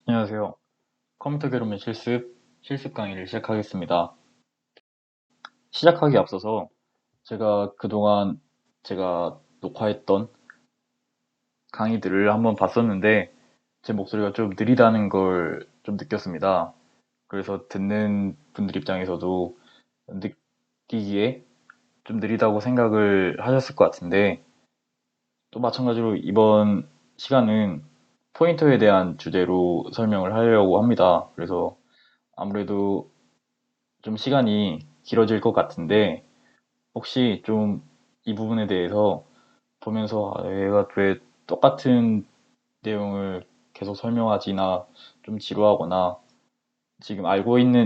안녕하세요. 컴퓨터 개론의 실습 강의를 시작하겠습니다. 시작하기 앞서서 제가 그동안 제가 녹화했던 강의들을 한번 봤었는데 제 목소리가 좀 느리다는 걸 좀 느꼈습니다. 그래서 듣는 분들 입장에서도 느끼기에 좀 느리다고 생각을 하셨을 것 같은데 또 마찬가지로 이번 시간은 포인터에 대한 주제로 설명을 하려고 합니다. 그래서 아무래도 좀 시간이 길어질 것 같은데 혹시 좀 이 부분에 대해서 보면서 얘가 왜 똑같은 내용을 계속 설명하지나 좀 지루하거나 지금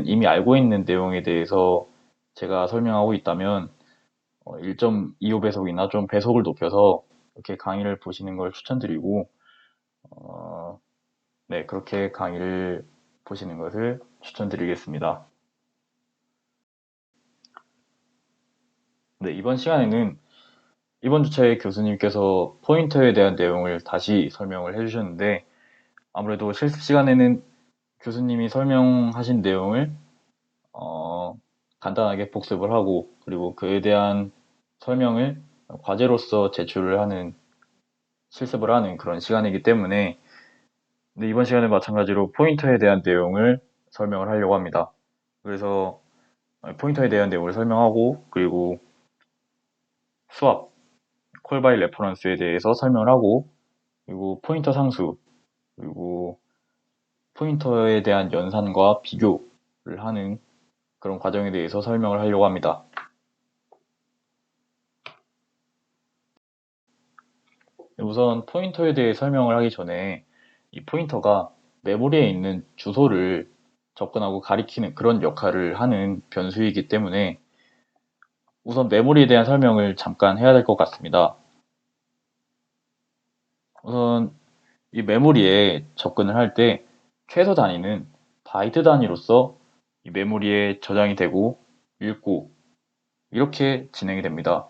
이미 알고 있는 내용에 대해서 제가 설명하고 있다면 1.25배속이나 좀 배속을 높여서 이렇게 강의를 보시는 걸 추천드리고 어, 네, 그렇게 강의를 보시는 것을 추천드리겠습니다. 네, 이번 시간에는 이번 주차에 교수님께서 포인터에 대한 내용을 다시 설명을 해주셨는데 아무래도 실습 시간에는 교수님이 설명하신 내용을 어, 간단하게 복습을 하고 그리고 그에 대한 설명을 과제로서 제출을 하는 실습을 하는 그런 시간이기 때문에 근데 이번 시간에 마찬가지로 포인터에 대한 내용을 설명을 하려고 합니다. 그래서 포인터에 대한 내용을 설명하고 그리고 수학, 콜바이 레퍼런스에 대해서 설명을 하고 그리고 포인터 상수 그리고 포인터에 대한 연산과 비교를 하는 그런 과정에 대해서 설명을 하려고 합니다. 우선 포인터에 대해 설명을 하기 전에 이 포인터가 메모리에 있는 주소를 접근하고 가리키는 그런 역할을 하는 변수이기 때문에 우선 메모리에 대한 설명을 잠깐 해야 될 것 같습니다. 우선 이 메모리에 접근을 할 때 최소 단위는 바이트 단위로서 이 메모리에 저장이 되고 읽고 이렇게 진행이 됩니다.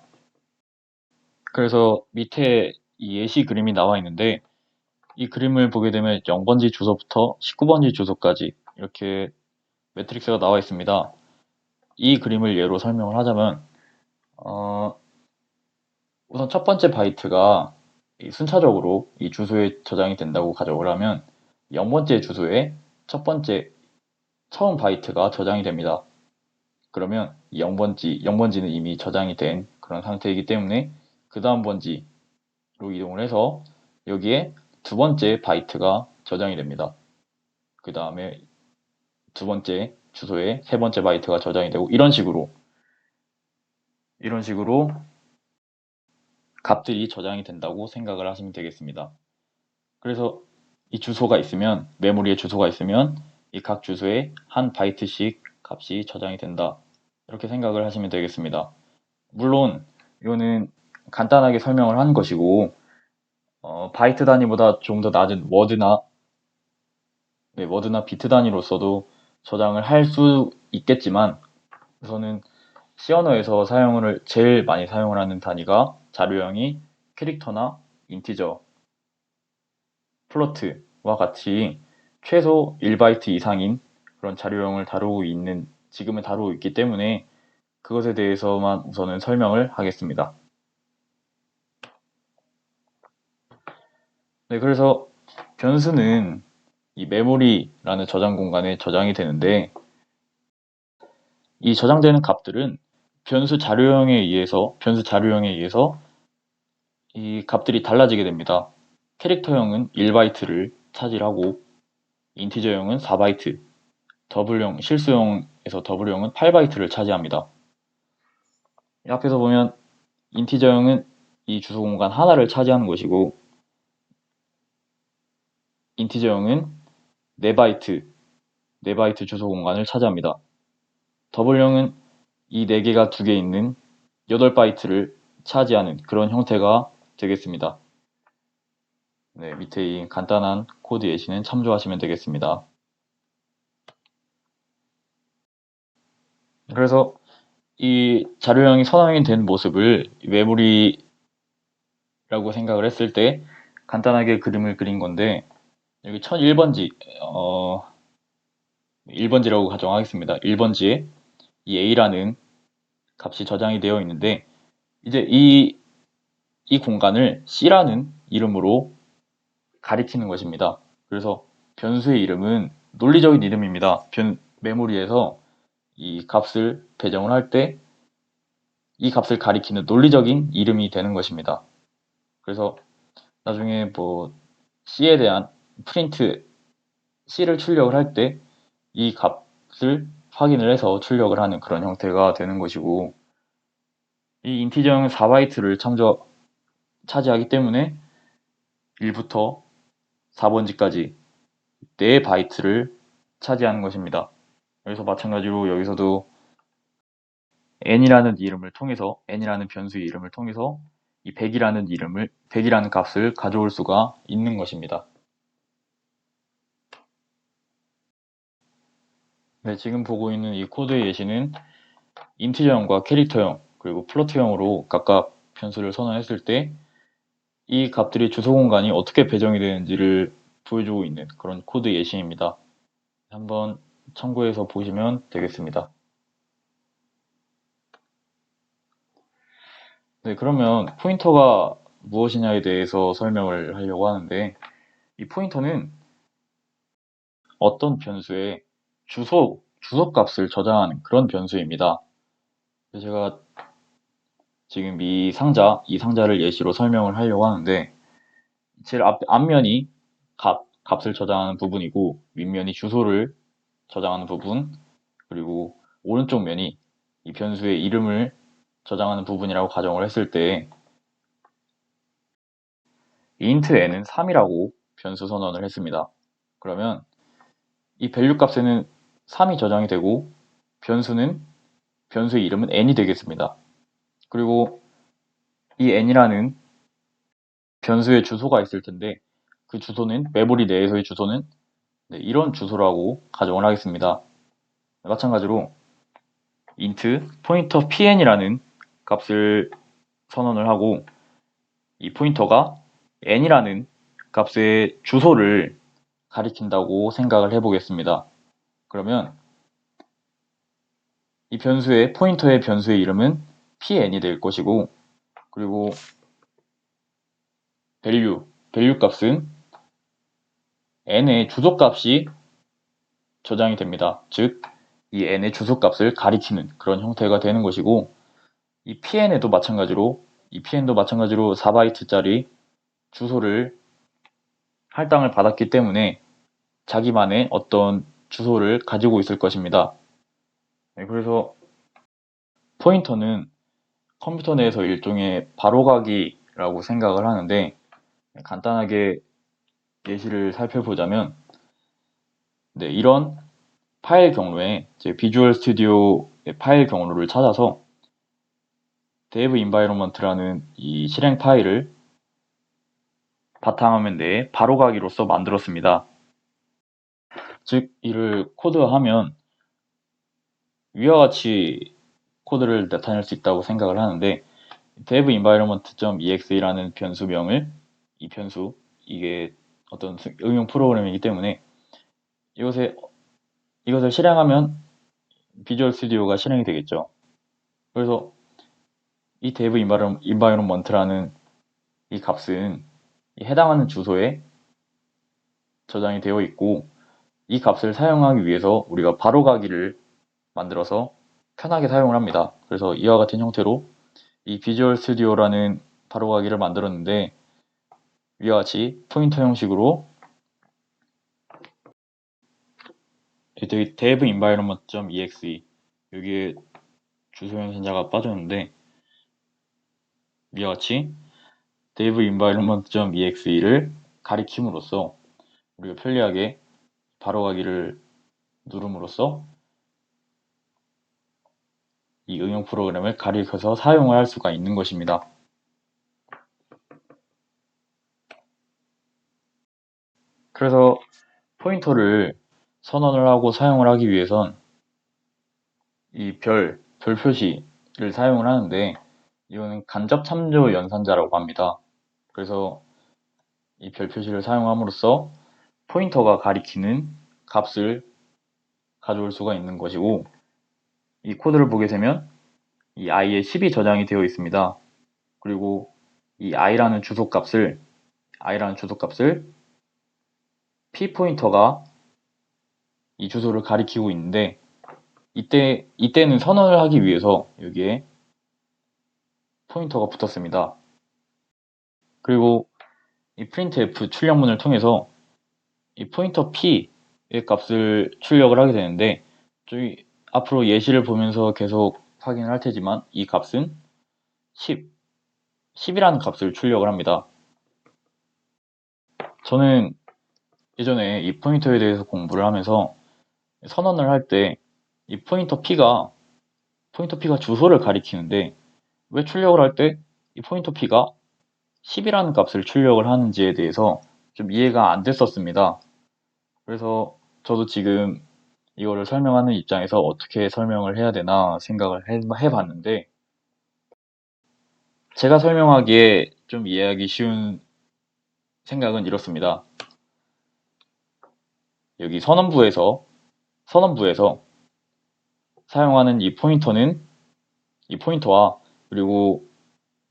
그래서 밑에 이 예시 그림이 나와 있는데 이 그림을 보게 되면 0번지 주소부터 19번지 주소까지 이렇게 매트릭스가 나와 있습니다. 이 그림을 예로 설명을 하자면 어, 우선 첫 번째 바이트가 순차적으로 이 주소에 저장이 된다고 가정을 하면 0번째 주소에 첫 번째 처음 바이트가 저장이 됩니다. 그러면 0번지는 이미 저장이 된 그런 상태이기 때문에 그 다음 번지로 이동을 해서 여기에 두 번째 바이트가 저장이 됩니다. 그 다음에 두 번째 주소에 세 번째 바이트가 저장이 되고 이런 식으로 값들이 저장이 된다고 생각을 하시면 되겠습니다. 그래서 이 주소가 있으면 메모리에 주소가 있으면 이 각 주소에 한 바이트씩 값이 저장이 된다. 이렇게 생각을 하시면 되겠습니다. 물론 이거는 간단하게 설명을 한 것이고 바이트 단위보다 좀 더 낮은 워드나 비트 단위로서도 저장을 할 수 있겠지만 우선은 C 언어에서 제일 많이 사용을 하는 단위가 자료형이 캐릭터나 인티저, 플로트와 같이 최소 1바이트 이상인 그런 자료형을 지금은 다루고 있기 때문에 그것에 대해서만 우선은 설명을 하겠습니다. 네, 그래서 변수는 이 메모리라는 저장 공간에 저장이 되는데 이 저장되는 값들은 변수 자료형에 의해서 이 값들이 달라지게 됩니다. 캐릭터형은 1바이트를 차지하고 인티저형은 4바이트, 실수형에서 더블형은 8바이트를 차지합니다. 앞에서 보면 인티저형은 이 주소 공간 하나를 차지하는 것이고 인티저형은 4바이트 주소 공간을 차지합니다. 더블형은 이 4개가 2개 있는 8바이트를 차지하는 그런 형태가 되겠습니다. 네, 밑에 이 간단한 코드 예시는 참조하시면 되겠습니다. 그래서 이 자료형이 선형이 된 모습을 메모리라고 생각을 했을 때 간단하게 그림을 그린 건데 여기 1001번지, 1번지라고 가정하겠습니다. 1번지에 이 A라는 값이 저장이 되어 있는데, 이제 이 공간을 C라는 이름으로 가리키는 것입니다. 그래서 변수의 이름은 논리적인 이름입니다. 메모리에서 이 값을 배정을 할 때 이 값을 가리키는 논리적인 이름이 되는 것입니다. 그래서 나중에 뭐 C에 대한 프린트 C를 출력을 할 때 이 값을 확인을 해서 출력을 하는 그런 형태가 되는 것이고, 이 인티저는 4바이트를 차지하기 때문에 1부터 4번지까지 4바이트를 차지하는 것입니다. 여기서 마찬가지로 여기서도 n이라는 이름을 통해서 n이라는 변수의 이름을 통해서 이 100이라는 값을 가져올 수가 있는 것입니다. 네, 지금 보고 있는 이 코드의 예시는 인티저형과 캐릭터형 그리고 플로트형으로 각각 변수를 선언했을 때 이 값들이 주소 공간이 어떻게 배정이 되는지를 보여주고 있는 그런 코드 예시입니다. 한번 참고해서 보시면 되겠습니다. 네, 그러면 포인터가 무엇이냐에 대해서 설명을 하려고 하는데, 이 포인터는 어떤 변수의 주소값을 저장하는 그런 변수입니다. 제가 지금 이 상자를 예시로 설명을 하려고 하는데, 제일 앞면이 값을 저장하는 부분이고, 윗면이 주소를 저장하는 부분, 그리고 오른쪽 면이 이 변수의 이름을 저장하는 부분이라고 가정을 했을 때, int n은 3이라고 변수 선언을 했습니다. 그러면 이 밸류 값에는 3이 저장이 되고 변수의 이름은 n이 되겠습니다. 그리고 이 n이라는 변수의 주소가 있을 텐데 그 주소는 메모리 내에서의 주소는 이런 주소라고 가정을 하겠습니다. 마찬가지로 int 포인터 pn이라는 값을 선언을 하고 이 포인터가 n이라는 값의 주소를 가리킨다고 생각을 해보겠습니다. 그러면 이 포인터의 변수의 이름은 pn이 될 것이고, 그리고 밸류 값은 n의 주소값이 저장이 됩니다. 즉, 이 n의 주소값을 가리키는 그런 형태가 되는 것이고, 이 pn도 마찬가지로 4바이트짜리 주소를 할당을 받았기 때문에 자기만의 어떤 주소를 가지고 있을 것입니다. 네, 그래서 포인터는 컴퓨터 내에서 일종의 바로가기라고 생각을 하는데, 간단하게 예시를 살펴보자면, 이런 파일 경로에 비주얼 스튜디오의 파일 경로를 찾아서 dev environment라는 이 실행 파일을 바탕화면 내에 바로가기로서 만들었습니다. 즉, 이를 코드하면 위와 같이 코드를 나타낼 수 있다고 생각을 하는데, dev environment.exe라는 변수명을 이게 어떤 응용 프로그램이기 때문에 이것을 실행하면 비주얼 스튜디오가 실행이 되겠죠. 그래서 이 dev environment라는 이 값은 해당하는 주소에 저장이 되어 있고, 이 값을 사용하기 위해서 우리가 바로가기를 만들어서 편하게 사용을 합니다. 그래서 이와 같은 형태로 이 비주얼 스튜디오라는 바로가기를 만들었는데, 위와 같이 포인터 형식으로 dev environment.exe 여기에 주소형 신자가 빠졌는데, 위와 같이 dev environment.exe를 가리킴으로써 우리가 편리하게 바로가기를 누름으로써 이 응용 프로그램을 가리켜서 사용을 할 수가 있는 것입니다. 그래서 포인터를 선언을 하고 사용을 하기 위해선 이 별 표시를 사용을 하는데, 이거는 간접 참조 연산자라고 합니다. 그래서 이 별 표시를 사용함으로써 포인터가 가리키는 값을 가져올 수가 있는 것이고, 이 코드를 보게 되면 이 i에 10이 저장이 되어 있습니다. 그리고 이 i라는 주소값을 p 포인터가 이 주소를 가리키고 있는데, 이때는 선언을 하기 위해서 여기에 포인터가 붙었습니다. 그리고 이 printf 출력문을 통해서 이 포인터 p의 값을 출력을 하게 되는데, 저희 앞으로 예시를 보면서 계속 확인을 할 테지만 이 값은 10이라는 값을 출력을 합니다. 저는 예전에 이 포인터에 대해서 공부를 하면서 선언을 할 때 이 포인터 p가 주소를 가리키는데, 왜 출력을 할 때 이 포인터 p가 10이라는 값을 출력을 하는지에 대해서 좀 이해가 안 됐었습니다. 그래서 저도 지금 이거를 설명하는 입장에서 어떻게 설명을 해야 되나 생각을 해봤는데, 제가 설명하기에 좀 이해하기 쉬운 생각은 이렇습니다. 여기 선언부에서 사용하는 이 포인터와, 그리고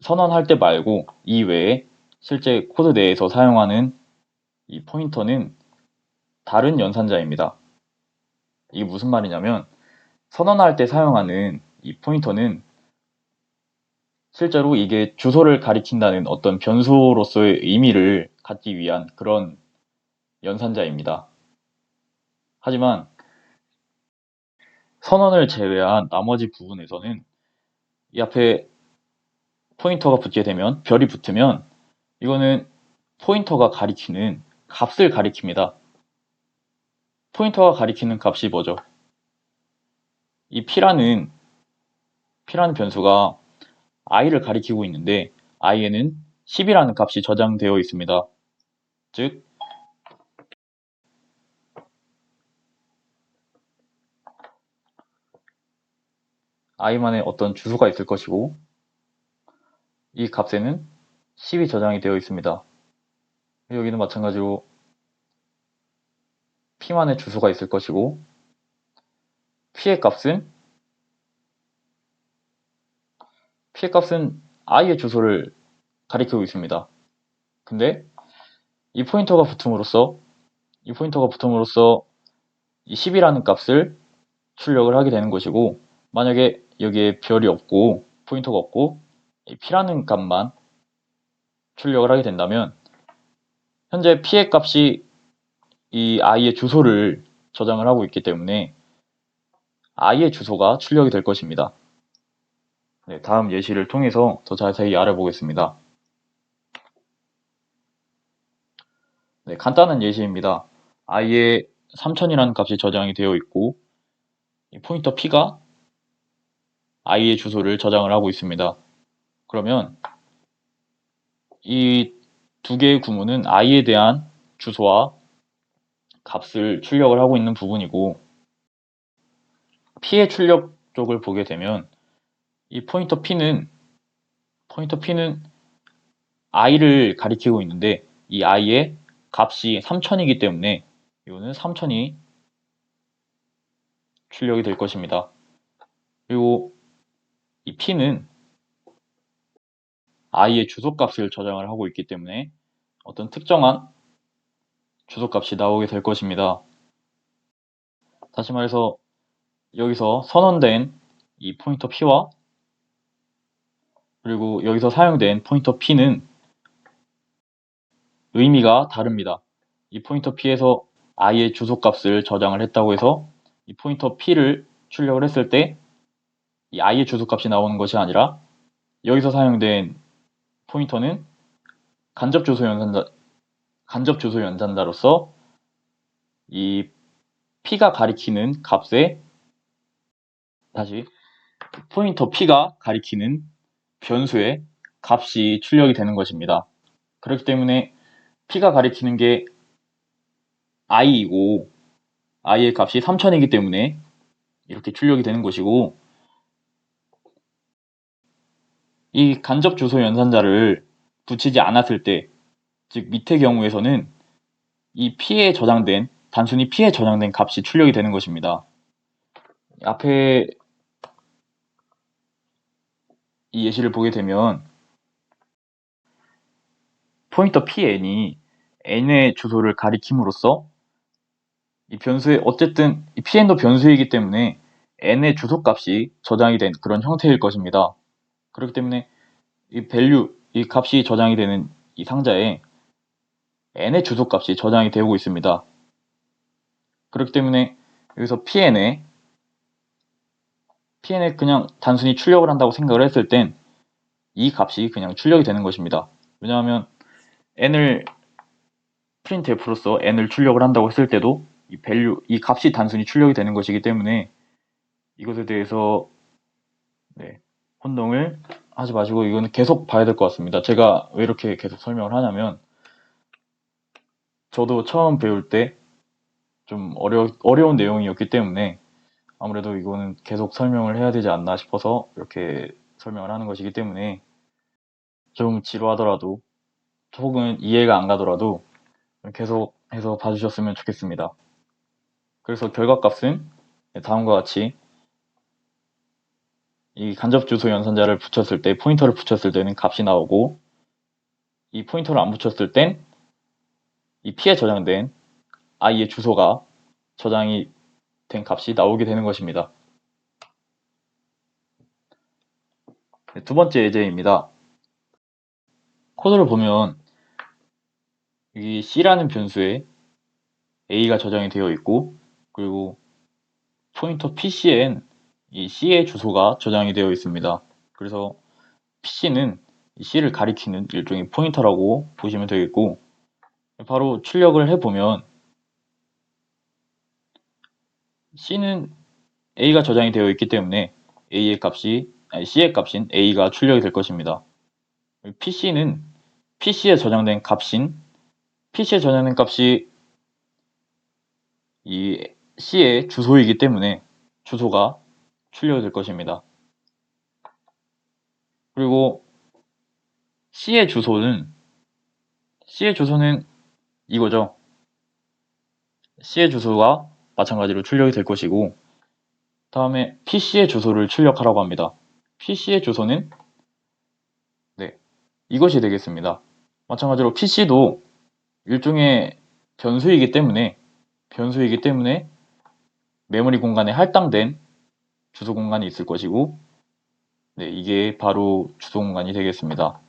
선언할 때 말고 이외에 실제 코드 내에서 사용하는 이 포인터는 다른 연산자입니다. 이게 무슨 말이냐면, 선언할 때 사용하는 이 포인터는 실제로 이게 주소를 가리킨다는 어떤 변수로서의 의미를 갖기 위한 그런 연산자입니다. 하지만 선언을 제외한 나머지 부분에서는 이 앞에 포인터가 붙게 되면, 별이 붙으면, 이거는 포인터가 가리키는 값을 가리킵니다. 포인터가 가리키는 값이 뭐죠? 이 p라는 변수가 i를 가리키고 있는데, i에는 10이라는 값이 저장되어 있습니다. 즉 i만의 어떤 주소가 있을 것이고, 이 값에는 10이 저장이 되어 있습니다. 여기는 마찬가지로 p만의 주소가 있을 것이고, p의 값은 i의 주소를 가리키고 있습니다. 근데 이 포인터가 붙음으로써 이 10이라는 값을 출력을 하게 되는 것이고, 만약에 여기에 별이 없고 포인터가 없고 이 p라는 값만 출력을 하게 된다면, 현재 p의 값이 이 i의 주소를 저장을 하고 있기 때문에 i의 주소가 출력이 될 것입니다. 네, 다음 예시를 통해서 더 자세히 알아보겠습니다. 네, 간단한 예시입니다. i에 3000이라는 값이 저장이 되어 있고, 이 포인터 p가 i의 주소를 저장을 하고 있습니다. 그러면 이 두 개의 구문은 i에 대한 주소와 값을 출력을 하고 있는 부분이고, p의 출력 쪽을 보게 되면 이 포인터 p는 i를 가리키고 있는데, 이 i의 값이 3000이기 때문에 이거는 3000이 출력이 될 것입니다. 그리고 이 p는 i의 주소값을 저장을 하고 있기 때문에 어떤 특정한 주소값이 나오게 될 것입니다. 다시 말해서 여기서 선언된 이 포인터 p와, 그리고 여기서 사용된 포인터 p는 의미가 다릅니다. 이 포인터 p에서 i의 주소값을 저장을 했다고 해서 이 포인터 p를 출력을 했을 때 이 i의 주소값이 나오는 것이 아니라, 여기서 사용된 포인터는 간접 주소 연산자로서 이 p가 가리키는 값에, 포인터 p가 가리키는 변수의 값이 출력이 되는 것입니다. 그렇기 때문에 p가 가리키는 게 i이고 i의 값이 3000이기 때문에 이렇게 출력이 되는 것이고, 이 간접 주소 연산자를 붙이지 않았을 때, 즉 밑의 경우에서는 이 P에 저장된, 단순히 P에 저장된 값이 출력이 되는 것입니다. 앞에 이 예시를 보게 되면 포인터 PN이 n의 주소를 가리킴으로써 이 변수에 어쨌든 이 PN도 변수이기 때문에 n의 주소값이 저장이 된 그런 형태일 것입니다. 그렇기 때문에 이 value, 이 값이 저장이 되는 이 상자에 n의 주소값이 저장이 되고 있습니다. 그렇기 때문에 여기서 PN에 그냥 단순히 출력을 한다고 생각을 했을 땐 이 값이 그냥 출력이 되는 것입니다. 왜냐하면 n을 printf로서 n을 출력을 한다고 했을 때도 이 value, 이 값이 단순히 출력이 되는 것이기 때문에 이것에 대해서 혼동을 하지 마시고 이거는 계속 봐야 될 것 같습니다. 제가 왜 이렇게 계속 설명을 하냐면 저도 처음 배울 때 좀 어려운 내용이었기 때문에 아무래도 이거는 계속 설명을 해야 되지 않나 싶어서 이렇게 설명을 하는 것이기 때문에 좀 지루하더라도 혹은 이해가 안 가더라도 계속 해서 봐주셨으면 좋겠습니다. 그래서 결과값은 다음과 같이 이 간접 주소 연산자를 붙였을 때 포인터를 붙였을 때는 값이 나오고 이 포인터를 안 붙였을 땐 이 P에 저장된 i의 주소가 저장이 된 값이 나오게 되는 것입니다. 두 번째 예제입니다. 코드를 보면 이 C라는 변수에 A가 저장이 되어 있고 그리고 포인터 PC엔 이 C의 주소가 저장이 되어 있습니다. 그래서 PC는 C를 가리키는 일종의 포인터라고 보시면 되겠고 바로 출력을 해보면 C는 A가 저장이 되어 있기 때문에 C의 값인 A가 출력이 될 것입니다. PC는 PC에 저장된 값이 이 C의 주소이기 때문에 주소가 출력이 될 것입니다. 그리고 C의 주소는 이거죠. C의 주소가 마찬가지로 출력이 될 것이고 다음에 PC의 주소를 출력하라고 합니다. PC의 주소는 이것이 되겠습니다. 마찬가지로 PC도 일종의 변수이기 때문에 메모리 공간에 할당된 주소 공간이 있을 것이고 이게 바로 주소 공간이 되겠습니다.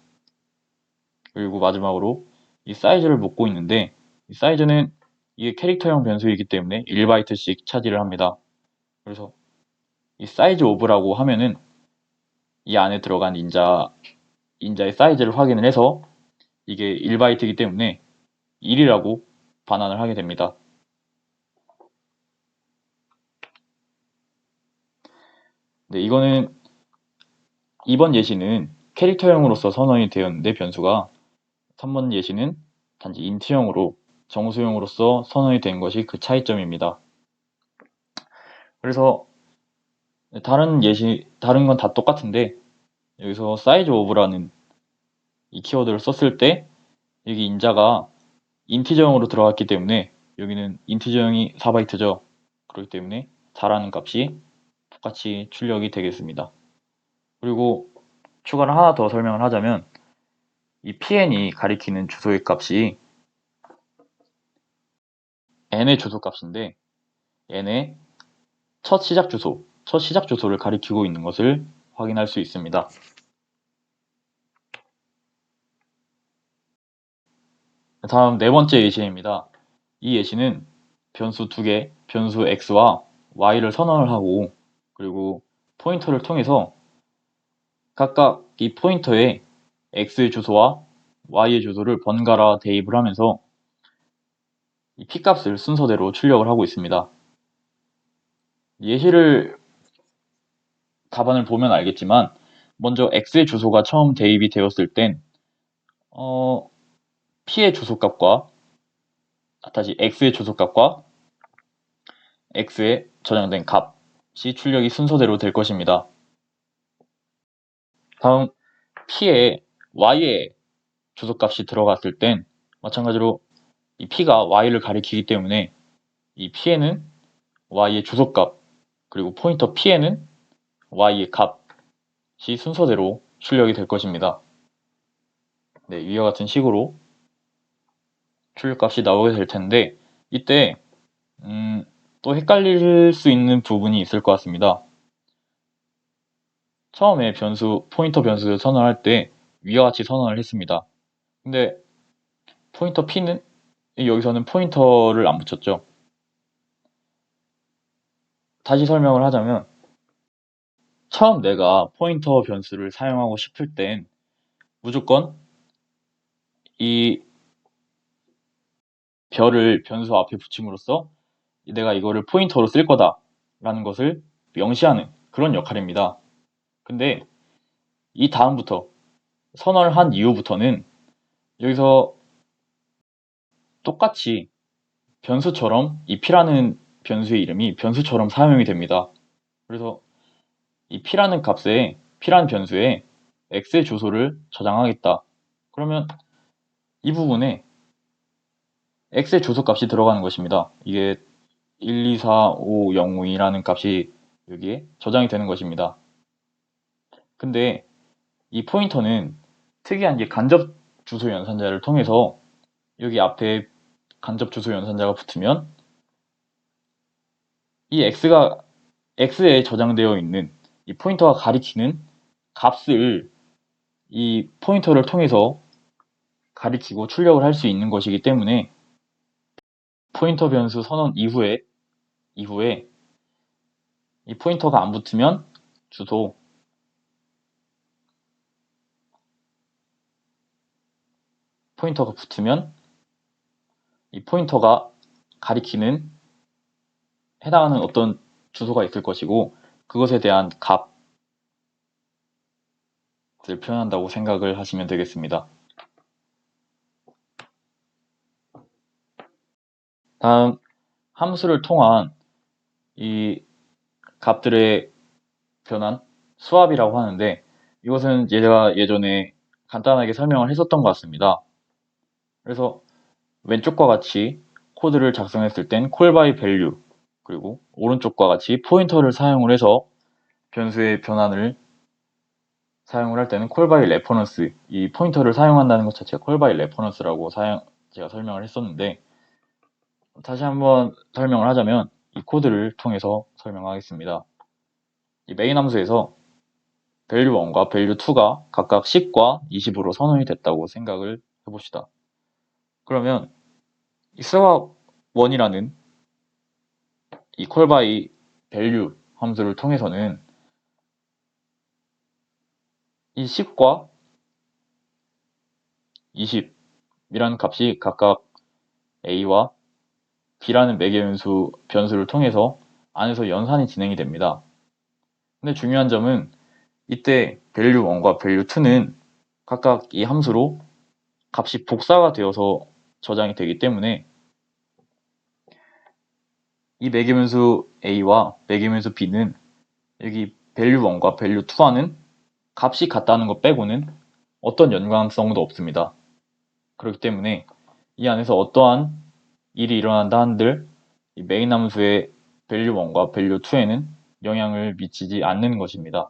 그리고 마지막으로 이 사이즈를 묻고 있는데 이 사이즈는 이게 캐릭터형 변수이기 때문에 1바이트씩 차지를 합니다. 그래서 이 사이즈 오브라고 하면은 이 안에 들어간 인자의 사이즈를 확인을 해서 이게 1바이트이기 때문에 1이라고 반환을 하게 됩니다. 이거는 이번 예시는 캐릭터형으로서 선언이 되었는데 변수가 3번 예시는 단지 인트형으로 정수형으로서 선언이 된 것이 그 차이점입니다. 그래서 다른 건 다 똑같은데 여기서 사이즈 오브라는 이 키워드를 썼을 때 여기 인자가 인티저형으로 들어갔기 때문에 여기는 인티저형이 4바이트죠. 그렇기 때문에 4라는 값이 똑같이 출력이 되겠습니다. 그리고 추가로 하나 더 설명을 하자면 이 PN이 가리키는 주소의 값이 n의 주소 값인데 n의 첫 시작 주소를 가리키고 있는 것을 확인할 수 있습니다. 다음 네 번째 예시입니다. 이 예시는 변수 두 개, 변수 x와 y를 선언을 하고 그리고 포인터를 통해서 각각 이 포인터에 x의 주소와 y의 주소를 번갈아 대입을 하면서 이 p값을 순서대로 출력을 하고 있습니다. 예시를 답안을 보면 알겠지만 먼저 x의 주소가 처음 대입이 되었을 땐 x의 주소값과 x에 저장된 값이 출력이 순서대로 될 것입니다. 다음 p에 y의 주소값이 들어갔을 땐 마찬가지로 이 p가 y를 가리키기 때문에 이 p에는 y의 주소값, 그리고 포인터 p에는 y의 값이 순서대로 출력이 될 것입니다. 네, 위와 같은 식으로 출력값이 나오게 될 텐데, 이때 또 헷갈릴 수 있는 부분이 있을 것 같습니다. 처음에 포인터 변수를 선언할 때 위와 같이 선언을 했습니다. 근데 포인터 p는 여기서는 포인터를 안 붙였죠. 다시 설명을 하자면, 처음 내가 포인터 변수를 사용하고 싶을 땐 무조건 이 별을 변수 앞에 붙임으로써 내가 이거를 포인터로 쓸 거다 라는 것을 명시하는 그런 역할입니다. 근데 이 다음부터 선언을 한 이후부터는 여기서 똑같이 변수처럼 이 p라는 변수의 이름이 변수처럼 사용이 됩니다. 그래서 이 p라는 변수에 x의 주소를 저장하겠다. 그러면 이 부분에 x의 주소 값이 들어가는 것입니다. 이게 12450이라는 값이 여기에 저장이 되는 것입니다. 근데 이 포인터는 특이한 게 간접 주소 연산자를 통해서 여기 앞에 간접 주소 연산자가 붙으면 이 x에 저장되어 있는 이 포인터가 가리키는 값을 이 포인터를 통해서 가리키고 출력을 할 수 있는 것이기 때문에 포인터 변수 선언 이후에 이 포인터가 안 붙으면 주소, 포인터가 붙으면 이 포인터가 가리키는 해당하는 어떤 주소가 있을 것이고, 그것에 대한 값을 표현한다고 생각을 하시면 되겠습니다. 다음, 함수를 통한 이 값들의 변환, 수압이라고 하는데, 이것은 제가 예전에 간단하게 설명을 했었던 것 같습니다. 그래서 왼쪽과 같이 코드를 작성했을 땐 call by value, 그리고 오른쪽과 같이 포인터를 사용을 해서 변수의 변환을 사용을 할 때는 call by reference, 이 포인터를 사용한다는 것 자체가 call by reference라고 제가 설명을 했었는데, 다시 한번 설명을 하자면 이 코드를 통해서 설명하겠습니다. 이 메인 함수에서 value1과 value2가 각각 10과 20으로 선언이 됐다고 생각을 해봅시다. 그러면 이 swap1이라는 이 call by value 함수를 통해서는 이 10과 20이라는 값이 각각 a와 b라는 매개 변수를 통해서 안에서 연산이 진행이 됩니다. 근데 중요한 점은 이때 value1과 value2는 각각 이 함수로 값이 복사가 되어서 저장이 되기 때문에 이 매개변수 a와 매개변수 b는 여기 value1과 value2와는 값이 같다는 것 빼고는 어떤 연관성도 없습니다. 그렇기 때문에 이 안에서 어떠한 일이 일어난다 한들 이 메인 함수의 value1과 value2에는 영향을 미치지 않는 것입니다.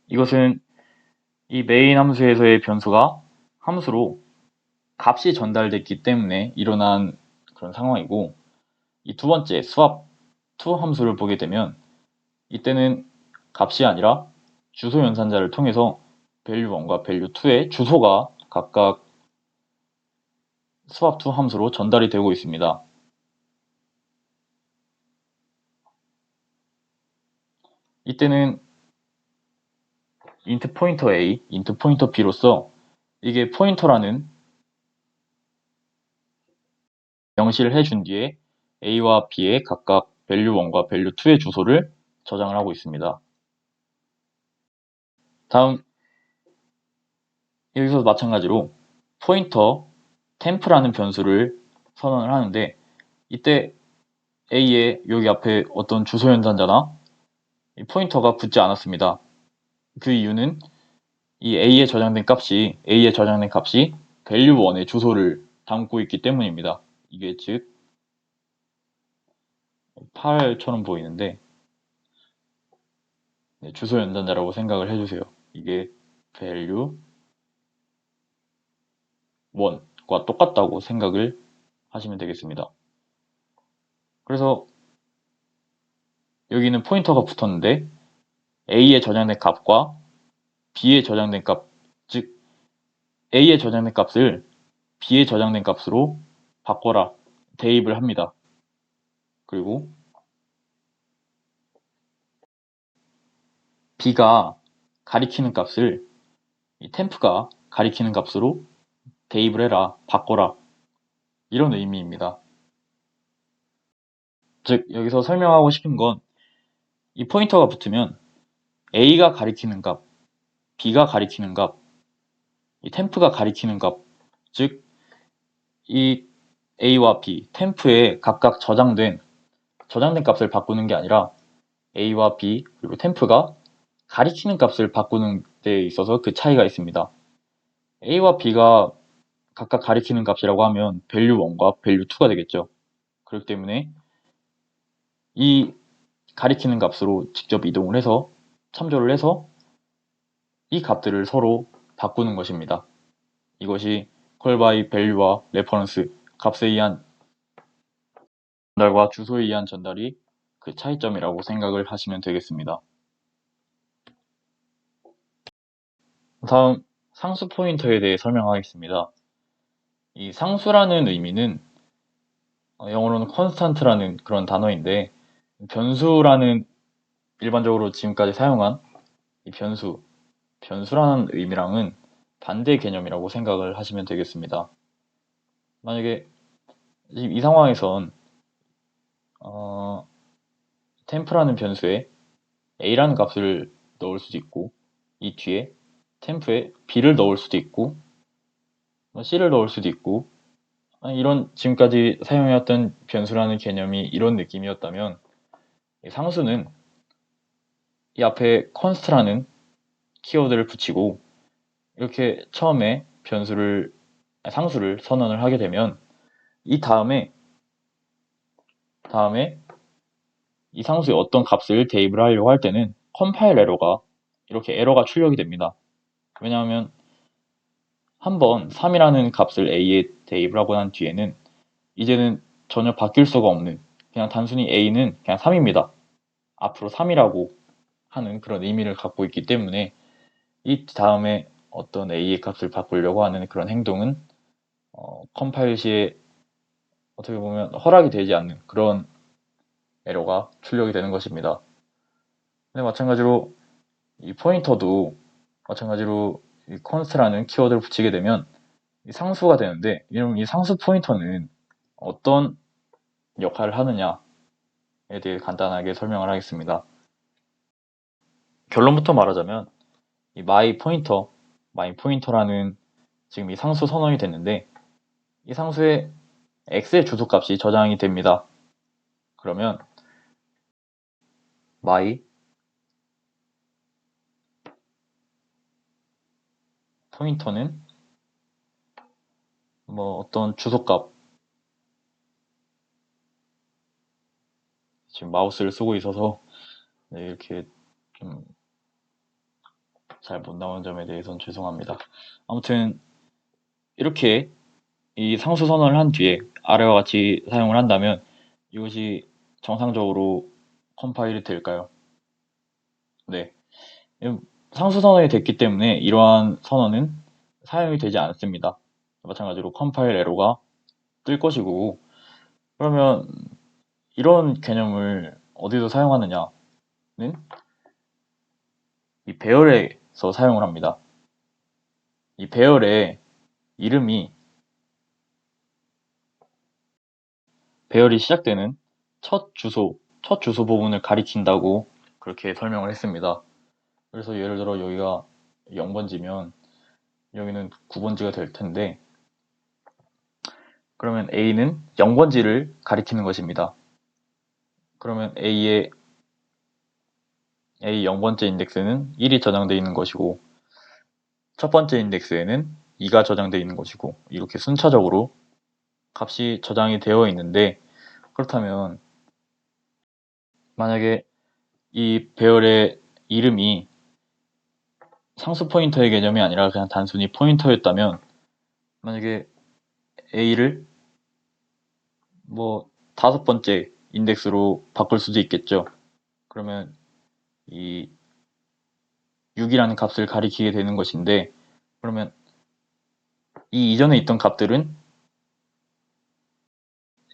이것은 이 메인 함수에서의 변수가 함수로 값이 전달됐기 때문에 일어난 그런 상황이고, 이 두 번째 swap2 함수를 보게 되면 이때는 값이 아니라 주소 연산자를 통해서 value1과 value2의 주소가 각각 swap2 함수로 전달이 되고 있습니다. 이때는 int pointer a, int pointer b로서 이게 포인터라는 명시를 해준 뒤에 a와 b의 각각 value1과 value2의 주소를 저장을 하고 있습니다. 다음, 여기서 마찬가지로 포인터 temp라는 변수를 선언을 하는데, 이때 a에 여기 앞에 어떤 주소 연산자나 포인터가 붙지 않았습니다. 그 이유는 이 a에 저장된 값이 value 1의 주소를 담고 있기 때문입니다. 이게 즉 8처럼 보이는데 주소 연산자라고 생각을 해주세요. 이게 value 1과 똑같다고 생각을 하시면 되겠습니다. 그래서 여기는 포인터가 붙었는데 A에 저장된 값과 B에 저장된 값, 즉 A에 저장된 값을 B에 저장된 값으로 바꿔라 대입을 합니다. 그리고 B가 가리키는 값을 이 템프가 가리키는 값으로 대입을 해라, 바꿔라, 이런 의미입니다. 즉 여기서 설명하고 싶은 건 이 포인터가 붙으면 A가 가리키는 값, B가 가리키는 값, 이 템프가 가리키는 값, 즉 이 A와 B, 템프에 각각 저장된 값을 바꾸는 게 아니라 A와 B 그리고 템프가 가리키는 값을 바꾸는 데 있어서 그 차이가 있습니다. A와 B가 각각 가리키는 값이라고 하면 value 1과 value 2가 되겠죠. 그렇기 때문에 이 가리키는 값으로 직접 이동을 해서 참조를 해서 이 값들을 서로 바꾸는 것입니다. 이것이 call by value와 reference, 값에 의한 전달과 주소에 의한 전달이 그 차이점이라고 생각을 하시면 되겠습니다. 다음 상수 포인터에 대해 설명하겠습니다. 이 상수라는 의미는 영어로는 constant라는 그런 단어인데 변수라는 일반적으로 지금까지 사용한 이 변수라는 의미랑은 반대 개념이라고 생각을 하시면 되겠습니다. 만약에 이 상황에선 템프라는 변수에 a라는 값을 넣을 수도 있고 이 뒤에 템프에 b를 넣을 수도 있고 c를 넣을 수도 있고 이런 지금까지 사용해왔던 변수라는 개념이 이런 느낌이었다면 상수는 이 앞에 const라는 키워드를 붙이고 이렇게 처음에 상수를 선언을 하게 되면 이 다음에 이 상수에 어떤 값을 대입을 하려고 할 때는 컴파일 에러가 이렇게 에러가 출력이 됩니다. 왜냐하면 한번 3이라는 값을 a에 대입을 하고 난 뒤에는 이제는 전혀 바뀔 수가 없는 그냥 단순히 a는 그냥 3입니다. 앞으로 3이라고 하는 그런 의미를 갖고 있기 때문에 이 다음에 어떤 a의 값을 바꾸려고 하는 그런 행동은 컴파일 시에 어떻게 보면 허락이 되지 않는 그런 에러가 출력이 되는 것입니다. 근데 마찬가지로 이 포인터도 마찬가지로 이 const라는 키워드를 붙이게 되면 이 상수가 되는데 이 상수 포인터는 어떤 역할을 하느냐에 대해 간단하게 설명을 하겠습니다. 결론부터 말하자면 이 my pointer라는 지금 이 상수 선언이 됐는데 이 상수에 x의 주소값이 저장이 됩니다. 그러면 my 포인터는 뭐 어떤 주소값, 지금 마우스를 쓰고 있어서 이렇게 좀 잘 못 나오는 점에 대해서는 죄송합니다. 아무튼 이렇게 이 상수 선언을 한 뒤에 아래와 같이 사용을 한다면 이것이 정상적으로 컴파일이 될까요? 네. 상수 선언이 됐기 때문에 이러한 선언은 사용이 되지 않습니다. 마찬가지로 컴파일 에러가 뜰 것이고 그러면 이런 개념을 어디서 사용하느냐는 이 배열에서 사용을 합니다. 이 배열의 이름이 배열이 시작되는 첫 주소 부분을 가리킨다고 그렇게 설명을 했습니다. 그래서 예를 들어 여기가 0번지면 여기는 9번지가 될 텐데 그러면 A는 0번지를 가리키는 것입니다. 그러면 A 0번째 인덱스는 1이 저장되어 있는 것이고 첫 번째 인덱스에는 2가 저장되어 있는 것이고 이렇게 순차적으로 값이 저장이 되어 있는데, 그렇다면 만약에 이 배열의 이름이 상수 포인터의 개념이 아니라 그냥 단순히 포인터였다면, 만약에 A를 뭐 5번째 인덱스로 바꿀 수도 있겠죠. 그러면 이 6이라는 값을 가리키게 되는 것인데, 그러면 이 이전에 있던 값들은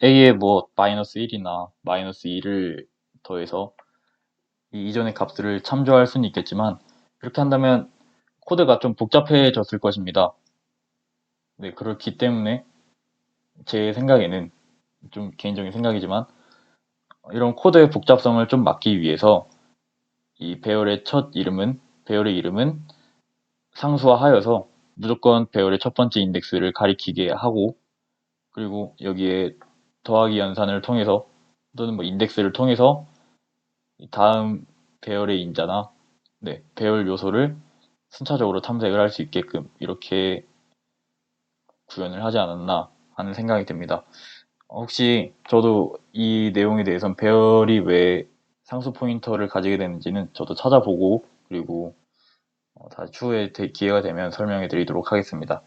A에 뭐 마이너스 1이나 마이너스 2를 더해서 이 이전의 값들을 참조할 수는 있겠지만, 이렇게 한다면 코드가 좀 복잡해졌을 것입니다. 네, 그렇기 때문에 제 생각에는, 좀 개인적인 생각이지만, 이런 코드의 복잡성을 좀 막기 위해서 이 배열의 이름은 상수화하여서 무조건 배열의 첫 번째 인덱스를 가리키게 하고, 그리고 여기에 더하기 연산을 통해서 또는 뭐 인덱스를 통해서 다음 배열의 인자나, 네, 배열 요소를 순차적으로 탐색을 할 수 있게끔 이렇게 구현을 하지 않았나 하는 생각이 듭니다. 혹시 저도 이 내용에 대해서는 배열이 왜 상수 포인터를 가지게 되는지는 저도 찾아보고, 그리고 다시 추후에 기회가 되면 설명해 드리도록 하겠습니다.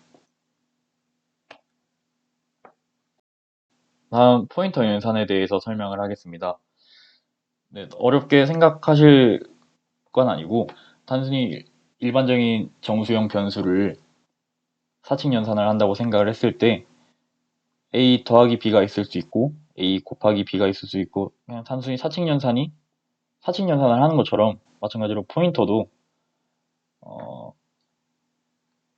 다음 포인터 연산에 대해서 설명을 하겠습니다. 네, 어렵게 생각하실 건 아니고, 단순히 일반적인 정수형 변수를 사칙 연산을 한다고 생각을 했을 때 A 더하기 B가 있을 수 있고 A 곱하기 B가 있을 수 있고, 그냥 단순히 사칙 연산을 하는 것처럼 마찬가지로 포인터도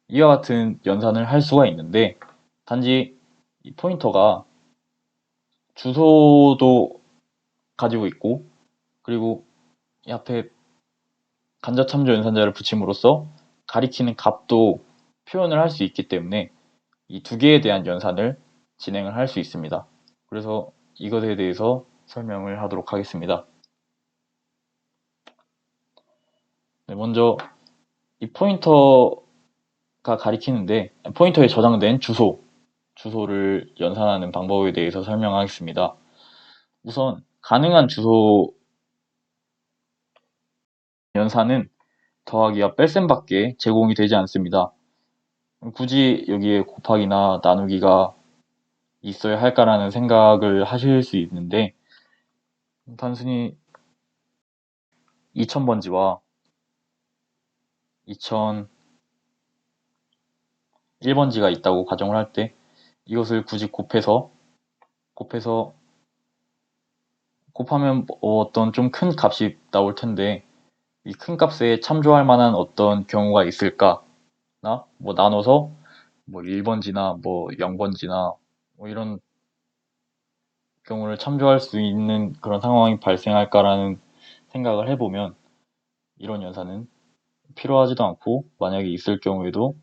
이와 같은 연산을 할 수가 있는데, 단지 이 포인터가 주소도 가지고 있고, 그리고 이 앞에 간접참조 연산자를 붙임으로써 가리키는 값도 표현을 할 수 있기 때문에 이 두 개에 대한 연산을 진행을 할 수 있습니다. 그래서 이것에 대해서 설명을 하도록 하겠습니다. 네, 먼저 이 포인터가 가리키는데, 포인터에 저장된 주소를 연산하는 방법에 대해서 설명하겠습니다. 우선 가능한 주소 연산은 더하기와 뺄셈밖에 제공이 되지 않습니다. 굳이 여기에 곱하기나 나누기가 있어야 할까라는 생각을 하실 수 있는데, 단순히 2000번지와 2001번지가 있다고 가정을 할 때 이것을 굳이 곱하면 어떤 좀 큰 값이 나올 텐데, 이 큰 값에 참조할 만한 어떤 경우가 있을까? 뭐 나눠서 뭐 1번지나 뭐 0번지나 뭐 이런 경우를 참조할 수 있는 그런 상황이 발생할까라는 생각을 해보면, 이런 연산은 필요하지도 않고, 만약에 있을 경우에도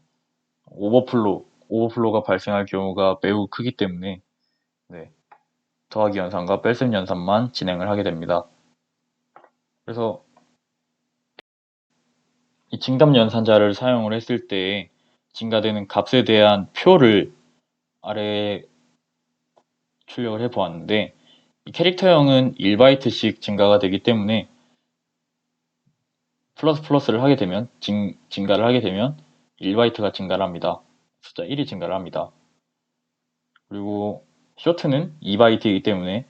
오버플로가 발생할 경우가 매우 크기 때문에, 네, 더하기 연산과 뺄셈 연산만 진행을 하게 됩니다. 그래서 이 증답 연산자를 사용을 했을 때 증가되는 값에 대한 표를 아래에 출력을 해 보았는데, 이 캐릭터형은 1바이트씩 증가가 되기 때문에 플러스를 하게 되면, 증가를 하게 되면 1바이트가 증가를 합니다. 숫자 1이 증가를 합니다. 그리고 쇼트는 2바이트이기 때문에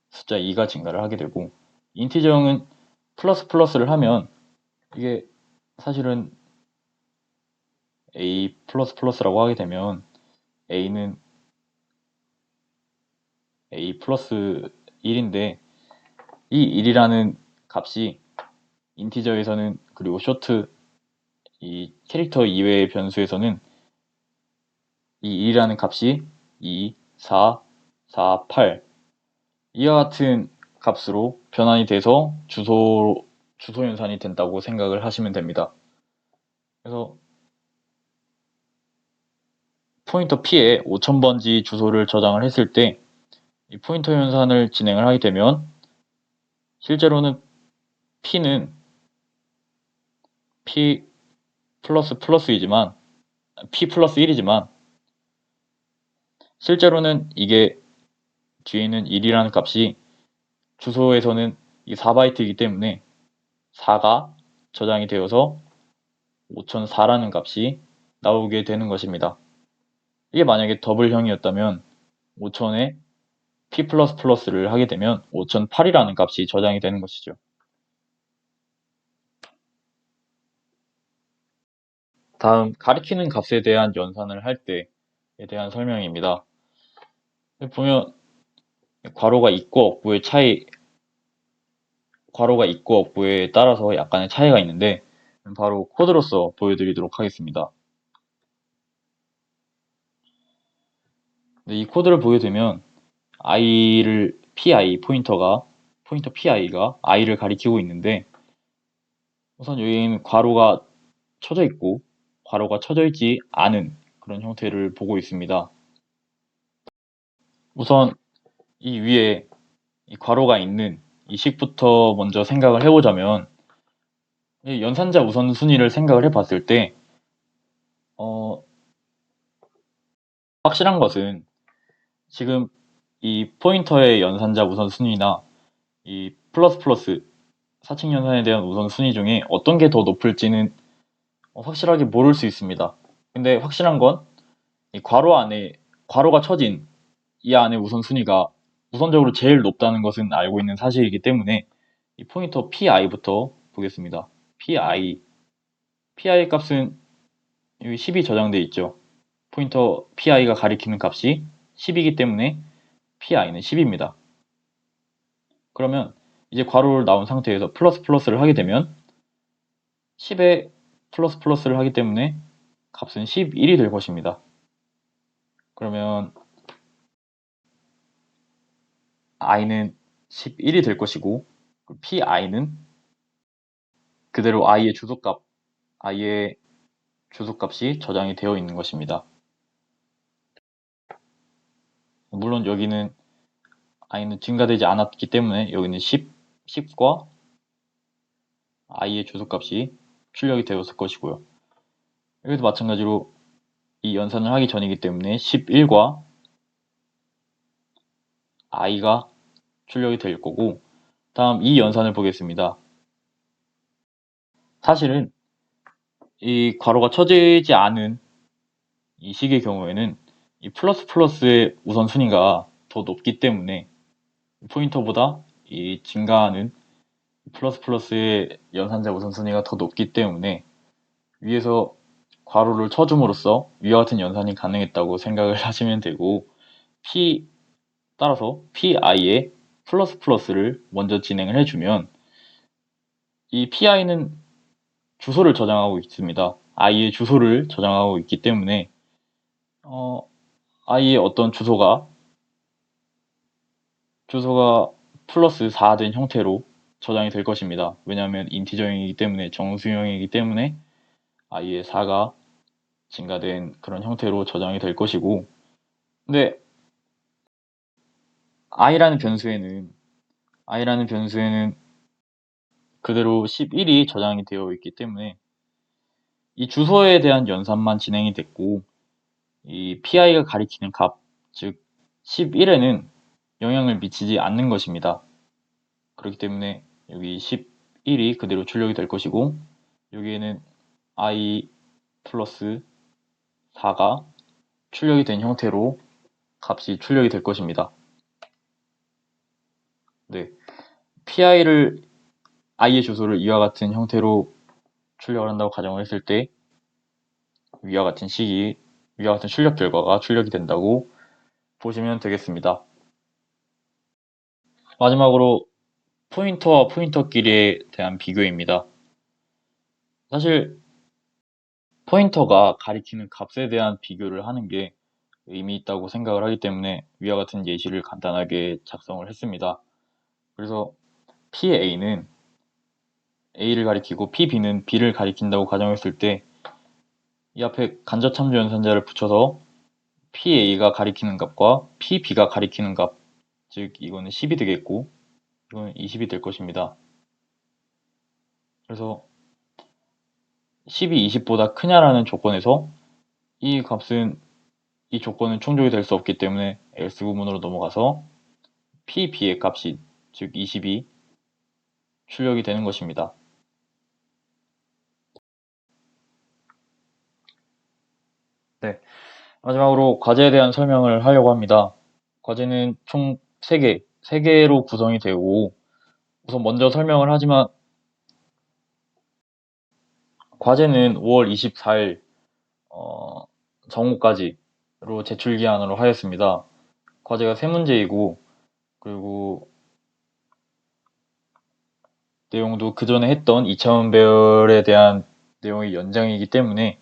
숫자 2가 증가를 하게 되고, 인티저형은 플러스를 하면 이게 사실은 A 플러스라고 하게 되면 A는 A 플러스 1인데, 이 1이라는 값이 인티저에서는, 그리고 쇼트 이 캐릭터 이외의 변수에서는 이 1이라는 값이 2, 4, 8 이와 같은 값으로 변환이 돼서 주소 연산이 된다고 생각을 하시면 됩니다. 그래서 포인터 P에 5000번지 주소를 저장을 했을 때 이 포인터 연산을 진행을 하게 되면, 실제로는 P는 P 플러스이지만 p 플러스 1이지만 실제로는 이게 뒤에 있는 1이라는 값이 주소에서는 이 4바이트이기 때문에 4가 저장이 되어서 5004라는 값이 나오게 되는 것입니다. 이게 만약에 더블형이었다면 5000에 p++를 하게 되면 5008이라는 값이 저장이 되는 것이죠. 다음 가리키는 값에 대한 연산을 할 때에 대한 설명입니다. 보면 괄호가 있고 없고의 차이, 괄호가 있고 없고에 따라서 약간의 차이가 있는데 바로 코드로서 보여드리도록 하겠습니다. 이 코드를 보게 되면 i를 포인터 pi가 i를 가리키고 있는데 우선 여기는 괄호가 쳐져 있고 괄호가 쳐져 있지 않은 그런 형태를 보고 있습니다. 우선 이 위에 이 괄호가 있는 이 식부터 먼저 생각을 해보자면 이 연산자 우선순위를 생각을 해봤을 때 확실한 것은 지금 이 포인터의 연산자 우선순위나 이 플러스 사칙 연산에 대한 우선순위 중에 어떤 게 더 높을지는 확실하게 모를 수 있습니다. 근데 확실한 건 이 괄호 안에 괄호가 쳐진 이 안에 우선순위가 우선적으로 제일 높다는 것은 알고 있는 사실이기 때문에 이 포인터 pi부터 보겠습니다. pi 값은 여기 10이 저장되어 있죠. 포인터 pi가 가리키는 값이 10이기 때문에 pi는 10입니다. 그러면 이제 괄호를 나온 상태에서 플러스를 하게 되면 10에 플러스를 하기 때문에 값은 11이 될 것입니다. 그러면 i는 11이 될 것이고 pi는 그대로 i의 주소값이 저장이 되어 있는 것입니다. 물론 여기는 i는 증가되지 않았기 때문에 여기는 10과 i의 주소값이 출력이 되었을 것이고요. 여기도 마찬가지로 이 연산을 하기 전이기 때문에 11과 i가 출력이 될 거고 다음 이 연산을 보겠습니다. 사실은 이 괄호가 쳐지지 않은 이 식의 경우에는 이 플러스의 우선순위가 더 높기 때문에 포인터보다 이 증가하는 플러스의 연산자 우선순위가 더 높기 때문에 위에서 괄호를 쳐줌으로써 위와 같은 연산이 가능했다고 생각을 하시면 되고 따라서 pi에 플러스를 먼저 진행을 해주면 이 pi는 주소를 저장하고 있습니다. i의 주소를 저장하고 있기 때문에 i의 어떤 주소가 플러스 4 된 형태로 저장이 될 것입니다. 왜냐하면 인티저형이기 때문에 정수형이기 때문에 i의 4가 증가된 그런 형태로 저장이 될 것이고 근데 i라는 변수에는 그대로 11이 저장이 되어 있기 때문에 이 주소에 대한 연산만 진행이 됐고 이 pi가 가리키는 값, 즉 11에는 영향을 미치지 않는 것입니다. 그렇기 때문에 여기 11이 그대로 출력이 될 것이고 여기에는 i 플러스 4가 출력이 된 형태로 값이 출력이 될 것입니다. 네, i의 주소를 이와 같은 형태로 출력을 한다고 가정을 했을 때 위와 같은 출력 결과가 출력이 된다고 보시면 되겠습니다. 마지막으로 포인터와 포인터끼리에 대한 비교입니다. 사실 포인터가 가리키는 값에 대한 비교를 하는 게 의미 있다고 생각을 하기 때문에 위와 같은 예시를 간단하게 작성을 했습니다. 그래서 PA는 A를 가리키고 PB는 B를 가리킨다고 가정했을 때 이 앞에 간접참조 연산자를 붙여서 PA가 가리키는 값과 PB가 가리키는 값, 즉 이거는 10이 되겠고 이거는 20이 될 것입니다. 그래서 10이 20보다 크냐라는 조건에서 이 값은 이 조건은 충족이 될 수 없기 때문에 else 부분으로 넘어가서 pb의 값이 즉 20이 출력이 되는 것입니다. 네, 마지막으로 과제에 대한 설명을 하려고 합니다. 과제는 총 3개로 구성이 되고 우선 먼저 설명을 하지만 과제는 5월 24일 정오까지로 제출 기한으로 하였습니다. 과제가 3문제이고 그리고 내용도 그 전에 했던 2차원 배열에 대한 내용의 연장이기 때문에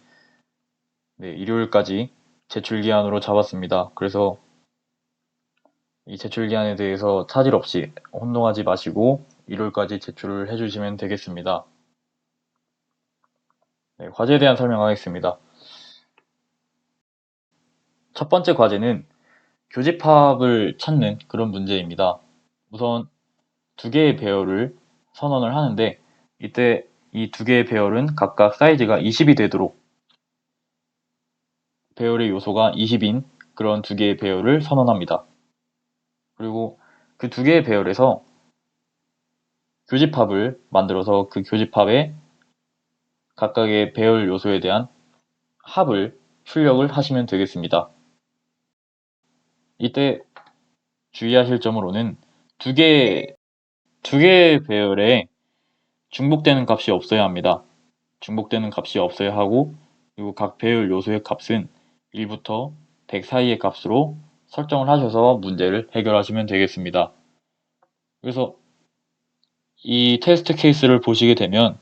네, 일요일까지 제출 기한으로 잡았습니다. 그래서 이 제출 기한에 대해서 차질 없이 혼동하지 마시고 일요일까지 제출을 해주시면 되겠습니다. 네, 과제에 대한 설명하겠습니다. 첫 번째 과제는 교집합을 찾는 그런 문제입니다. 우선 두 개의 배열을 선언을 하는데 이때 이 두 개의 배열은 각각 사이즈가 20이 되도록 배열의 요소가 20인 그런 두 개의 배열을 선언합니다. 그리고 그 두 개의 배열에서 교집합을 만들어서 그 교집합에 각각의 배열 요소에 대한 합을 출력을 하시면 되겠습니다. 이때 주의하실 점으로는 두 개의 배열에 중복되는 값이 없어야 합니다. 중복되는 값이 없어야 하고 그리고 각 배열 요소의 값은 1부터 100 사이의 값으로 설정을 하셔서 문제를 해결하시면 되겠습니다. 그래서 이 테스트 케이스를 보시게 되면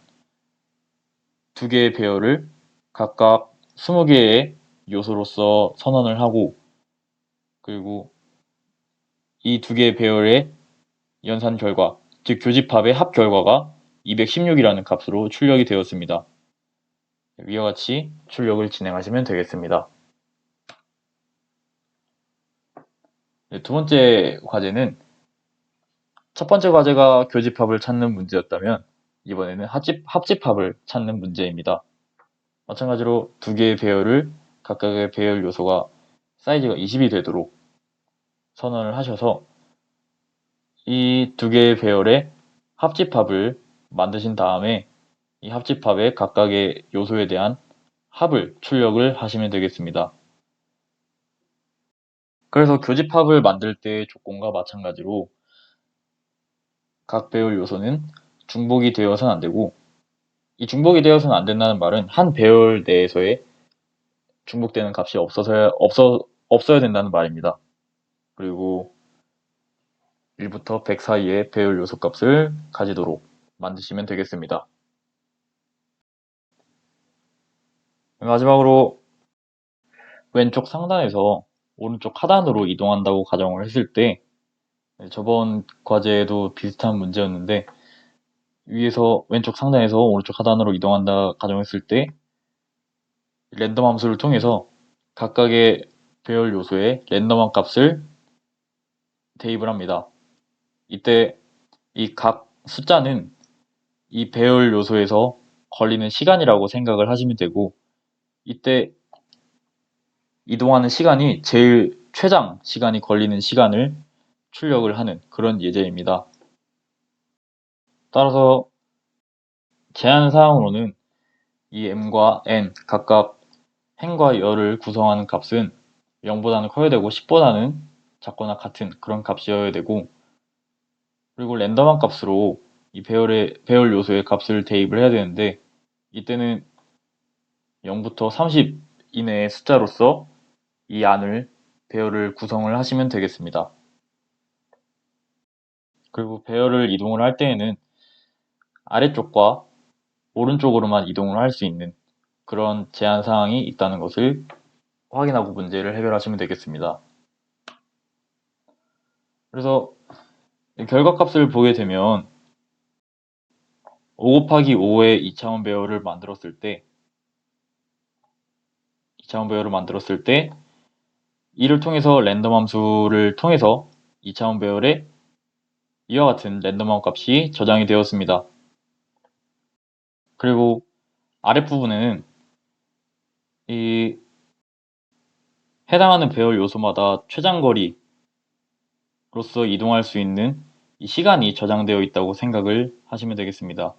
두 개의 배열을 각각 20개의 요소로서 선언을 하고 그리고 이 두 개의 배열의 연산 결과, 즉 교집합의 합 결과가 216이라는 값으로 출력이 되었습니다. 위와 같이 출력을 진행하시면 되겠습니다. 네, 두 번째 과제는 첫 번째 과제가 교집합을 찾는 문제였다면 이번에는 합집합을 찾는 문제입니다. 마찬가지로 두 개의 배열을 각각의 배열 요소가 사이즈가 20이 되도록 선언을 하셔서 이 두 개의 배열의 합집합을 만드신 다음에 이 합집합의 각각의 요소에 대한 합을 출력을 하시면 되겠습니다. 그래서 교집합을 만들 때의 조건과 마찬가지로 각 배열 요소는 중복이 되어서는 안 되고 이 중복이 되어서는 안 된다는 말은 한 배열 내에서의 중복되는 값이 없어야 된다는 말입니다. 그리고 1부터 100 사이의 배열 요소 값을 가지도록 만드시면 되겠습니다. 마지막으로 왼쪽 상단에서 오른쪽 하단으로 이동한다고 가정을 했을 때 저번 과제에도 비슷한 문제였는데 위에서 왼쪽 상단에서 오른쪽 하단으로 이동한다 가정했을 때 랜덤 함수를 통해서 각각의 배열 요소의 랜덤한 값을 대입을 합니다. 이때 이 각 숫자는 이 배열 요소에서 걸리는 시간이라고 생각을 하시면 되고 이때 이동하는 시간이 제일 최장 시간이 걸리는 시간을 출력을 하는 그런 예제입니다. 따라서 제한 사항으로는 이 m과 n 각각 행과 열을 구성하는 값은 0보다는 커야 되고 10보다는 작거나 같은 그런 값이어야 되고 그리고 랜덤한 값으로 이 배열 요소의 값을 대입을 해야 되는데 이때는 0부터 30 이내의 숫자로서 이 안을 배열을 구성을 하시면 되겠습니다. 그리고 배열을 이동을 할 때에는 아래쪽과 오른쪽으로만 이동을 할 수 있는 그런 제한 사항이 있다는 것을 확인하고 문제를 해결하시면 되겠습니다. 그래서 결과값을 보게 되면 5 곱하기 5의 2차원 배열을 만들었을 때 이를 통해서 랜덤 함수를 통해서 2차원 배열에 이와 같은 랜덤함 값이 저장이 되었습니다. 그리고 아랫부분에는 이 해당하는 배열 요소마다 최장거리로서 이동할 수 있는 이 시간이 저장되어 있다고 생각을 하시면 되겠습니다.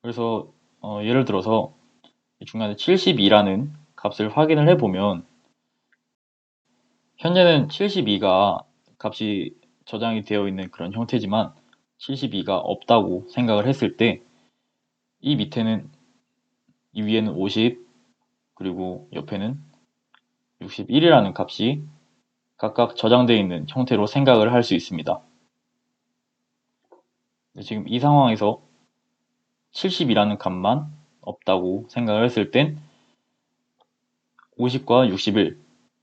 그래서 예를 들어서 중간에 72라는 값을 확인을 해보면 현재는 72가 값이 저장이 되어 있는 그런 형태지만 72가 없다고 생각을 했을 때 이 밑에는 이 위에는 50 그리고 옆에는 61이라는 값이 각각 저장되어 있는 형태로 생각을 할 수 있습니다. 지금 이 상황에서 70이라는 값만 없다고 생각을 했을 땐 50과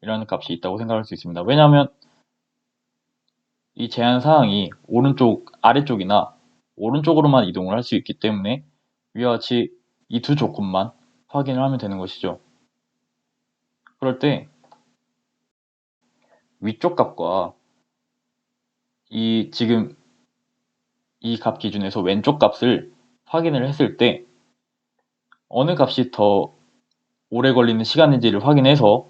61이라는 값이 있다고 생각할 수 있습니다. 왜냐하면 이 제한 사항이 오른쪽, 아래쪽이나 오른쪽으로만 이동을 할 수 있기 때문에 위와 같이 이 두 조건만 확인을 하면 되는 것이죠. 그럴 때 위쪽 값과 지금 이 값 기준에서 왼쪽 값을 확인을 했을 때 어느 값이 더 오래 걸리는 시간인지를 확인해서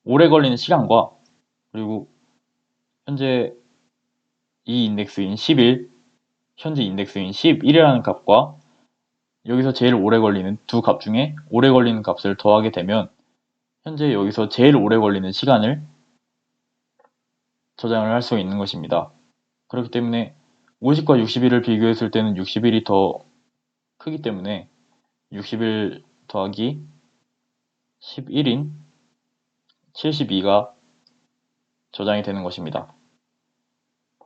오래 걸리는 시간과 그리고 현재 이 인덱스인 11, 현재 인덱스인 11이라는 값과 여기서 제일 오래 걸리는 두 값 중에 오래 걸리는 값을 더하게 되면 현재 여기서 제일 오래 걸리는 시간을 저장을 할 수 있는 것입니다. 그렇기 때문에 50과 61을 비교했을 때는 61이 더 크기 때문에 61 더하기 11인 72가 저장이 되는 것입니다.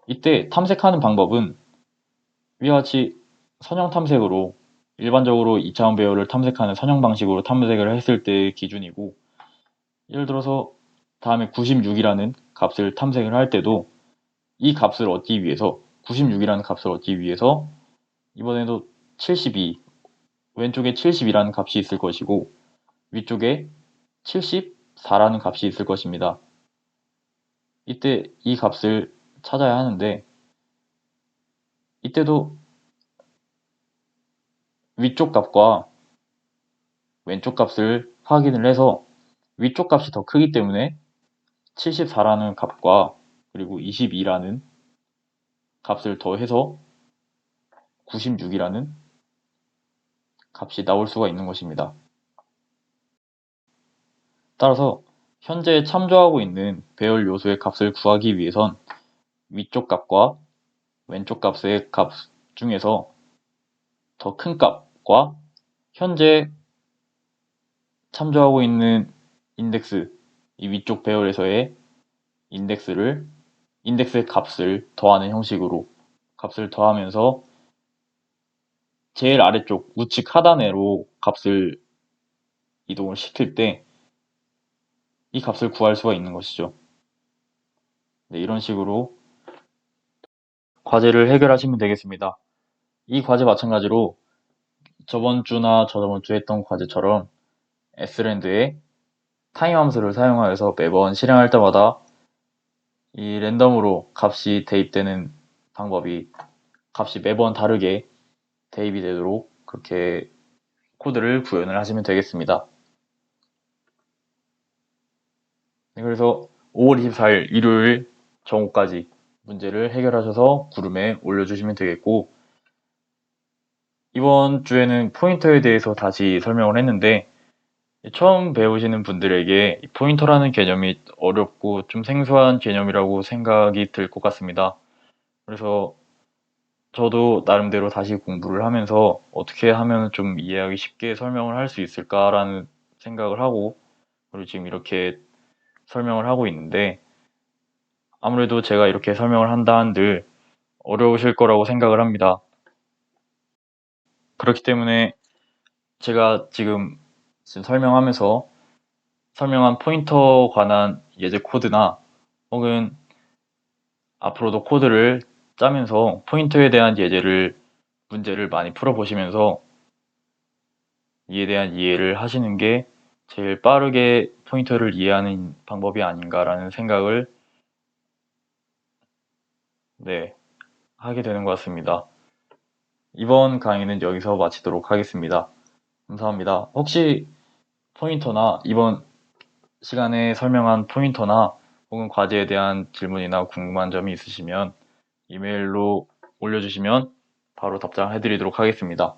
이때 탐색하는 방법은 위와 같이 선형 탐색으로 일반적으로 2차원 배열을 탐색하는 선형 방식으로 탐색을 했을 때의 기준이고 예를 들어서 다음에 96이라는 값을 탐색을 할 때도 이 값을 얻기 위해서 96이라는 값을 얻기 위해서 이번에도 72 왼쪽에 70이라는 값이 있을 것이고 위쪽에 74라는 값이 있을 것입니다. 이때 이 값을 찾아야 하는데 이때도 위쪽 값과 왼쪽 값을 확인을 해서 위쪽 값이 더 크기 때문에 74라는 값과 그리고 22라는 값을 더해서 96이라는 값이 나올 수가 있는 것입니다. 따라서 현재 참조하고 있는 배열 요소의 값을 구하기 위해선 위쪽 값과 왼쪽 값의 값 중에서 더 큰 값과 현재 참조하고 있는 인덱스, 이 위쪽 배열에서의 인덱스의 값을 더하는 형식으로 값을 더하면서 제일 아래쪽 우측 하단으로 값을 이동을 시킬 때 이 값을 구할 수가 있는 것이죠. 네, 이런 식으로 과제를 해결하시면 되겠습니다. 이 과제 마찬가지로 저번 주나 저저번 주에 했던 과제처럼 S랜드에 타임 함수를 사용하여서 매번 실행할 때마다 이 랜덤으로 값이 대입되는 방법이 값이 매번 다르게 대입이 되도록 그렇게 코드를 구현을 하시면 되겠습니다. 네, 그래서 5월 24일 일요일 정오까지 문제를 해결하셔서 구름에 올려주시면 되겠고 이번 주에는 포인터에 대해서 다시 설명을 했는데 처음 배우시는 분들에게 포인터라는 개념이 어렵고 좀 생소한 개념이라고 생각이 들 것 같습니다. 그래서 저도 나름대로 다시 공부를 하면서 어떻게 하면 좀 이해하기 쉽게 설명을 할 수 있을까라는 생각을 하고 그리고 지금 이렇게 설명을 하고 있는데 아무래도 제가 이렇게 설명을 한다 한들 어려우실 거라고 생각을 합니다. 그렇기 때문에 제가 지금 설명하면서 설명한 포인터 관한 예제 코드나 혹은 앞으로도 코드를 짜면서 포인터에 대한 문제를 많이 풀어보시면서 이에 대한 이해를 하시는 게 제일 빠르게 포인터를 이해하는 방법이 아닌가라는 생각을 하게 되는 것 같습니다. 이번 강의는 여기서 마치도록 하겠습니다. 감사합니다. 혹시 포인터나 이번 시간에 설명한 포인터나 혹은 과제에 대한 질문이나 궁금한 점이 있으시면 이메일로 올려주시면 바로 답장해 드리도록 하겠습니다.